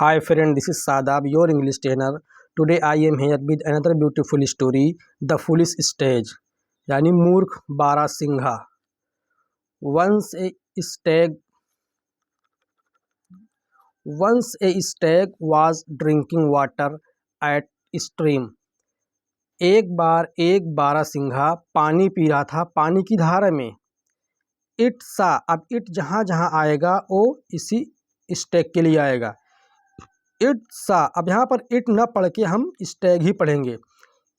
Hi friend, this is Sadab, your English trainer. Today I am here with another beautiful story, The Foolish Stag. यानी मूर्ख बारहसिंघा. Once a stag was drinking water at stream. एक बार एक बारहसिंघा पानी P रहा था पानी की धारा में. इट सा, अब इट जहाँ जहाँ आएगा वो इसी स्टैग के लिए आएगा. इट सा, अब यहाँ पर इट न पढ़ के हम स्टैग ही पढ़ेंगे.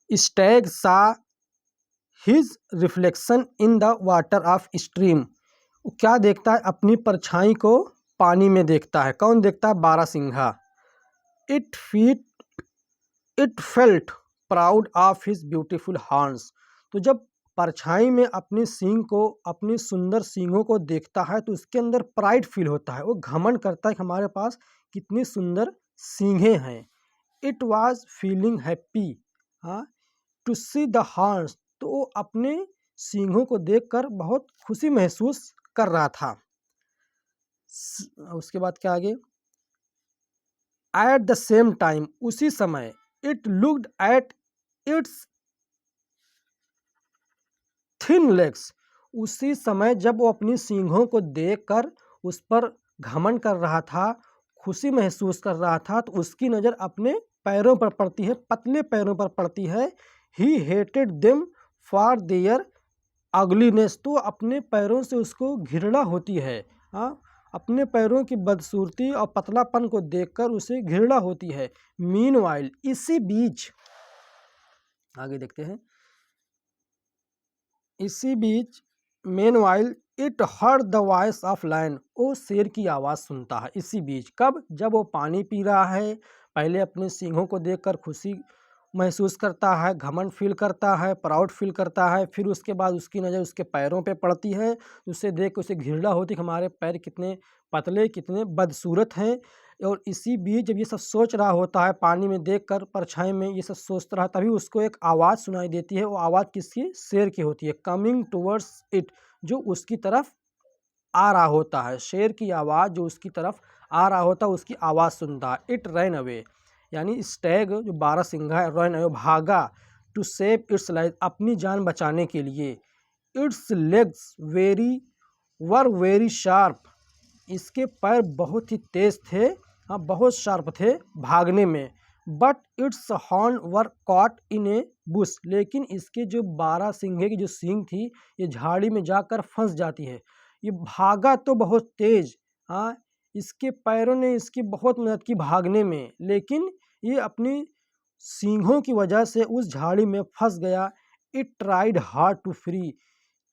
स्टैग सा his reflection in the water of stream. वो क्या देखता है? अपनी परछाई को पानी में देखता है. कौन देखता है? बारहसिंघा. It felt proud of his beautiful horns. तो जब परछाई में अपनी सींग को, अपनी सुंदर सींगों को देखता है तो उसके अंदर प्राइड फील होता है. वो घमंड करता है कि हमारे पास कितनी सुंदर सींगें हैं. It was feeling happy to see the horns. तो वो अपने सींगों को देखकर बहुत खुशी महसूस कर रहा था. उसके बाद क्या आगे? एट द सेम टाइम, उसी समय, it looked at its thin legs. उसी समय जब वो अपनी सींगों को देखकर उस पर घमंड कर रहा था, खुशी महसूस कर रहा था, तो उसकी नज़र अपने पैरों पर पड़ती है, पतले पैरों पर पड़ती है. He hated them for their ugliness. तो अपने पैरों से उसको घृणा होती है. अपने पैरों की बदसूरती और पतलापन को देखकर उसे घृणा होती है. मीनवाइल, इसी बीच, आगे देखते हैं. इसी बीच, meanwhile it heard the voice of lion. वो शेर की आवाज़ सुनता है. इसी बीच कब? जब वो पानी पी रहा है, पहले अपने सींगों को देखकर खुशी महसूस करता है, घमंड फील करता है, प्राउड फील करता है. फिर उसके बाद उसकी नज़र उसके पैरों पे पड़ती है. उसे देख उसे घृणा होती है कि हमारे पैर कितने पतले, कितने बदसूरत हैं. और इसी बीच जब ये सब सोच रहा होता है, पानी में देखकर परछाई में ये सब सोचता रहा, तभी उसको एक आवाज़ सुनाई देती है. वो आवाज़ किसकी? शेर की होती है. कमिंग टुवर्ड्स इट, जो उसकी तरफ आ रहा होता है. शेर की आवाज़ जो उसकी तरफ आ रहा होता है, उसकी आवाज़ सुनता है. इट रन अवे, यानी स्टैग जो बारहसिंघा है, रन अवे, भागा. टू सेव इट्स लाइफ, अपनी जान बचाने के लिए. It's legs were very sharp. इसके पैर बहुत ही तेज थे, बहुत शार्प थे भागने में. But it's horn were caught in A Bush. लेकिन इसके जो बारहसिंघे की जो सींग थी, ये झाड़ी में जाकर फंस जाती है. ये भागा तो बहुत तेज, इसके पैरों ने इसकी बहुत मदद की भागने में, लेकिन ये अपनी सींगों की वजह से उस झाड़ी में फंस गया. It tried hard to free.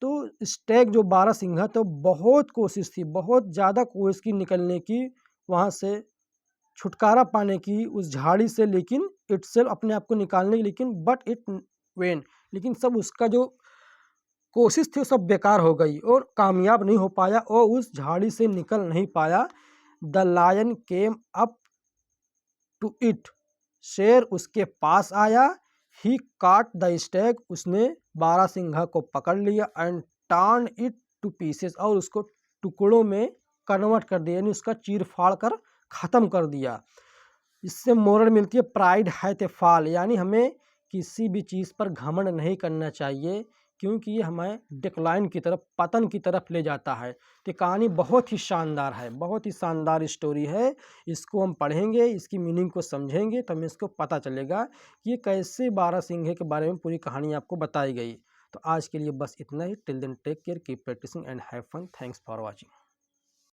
तो स्टैग जो बारहसिंघा तो बहुत कोशिश थी, बहुत ज़्यादा कोशिश की निकलने की, वहाँ से छुटकारा पाने की उस झाड़ी से, लेकिन इटसेल्फ अपने आप को निकालने की, लेकिन बट इट वेन, लेकिन सब उसका जो कोशिश थी सब बेकार हो गई और कामयाब नहीं हो पाया और उस झाड़ी से निकल नहीं पाया. The lion came up to it. शेर उसके पास आया. ही काट द स्टैग. उसने बारहसिंघा को पकड़ लिया. And turn it two pieces, और उसको टुकड़ों में कन्वर्ट कर दिया, यानी उसका चीर फाड़ कर ख़त्म कर दिया. इससे मोरल मिलती है, प्राइड हैथ ए फॉल, यानी हमें किसी भी चीज़ पर घमंड नहीं करना चाहिए, क्योंकि ये हमें डिक्लाइन की तरफ, पतन की तरफ ले जाता है. तो कहानी बहुत ही शानदार है, बहुत ही शानदार स्टोरी है. इसको हम पढ़ेंगे, इसकी मीनिंग को समझेंगे तो हमें इसको पता चलेगा कि ये कैसे बारहसिंघे के बारे में पूरी कहानी आपको बताई गई. तो आज के लिए बस इतना ही. Till then take care, keep practising and have fun. Thanks for watching.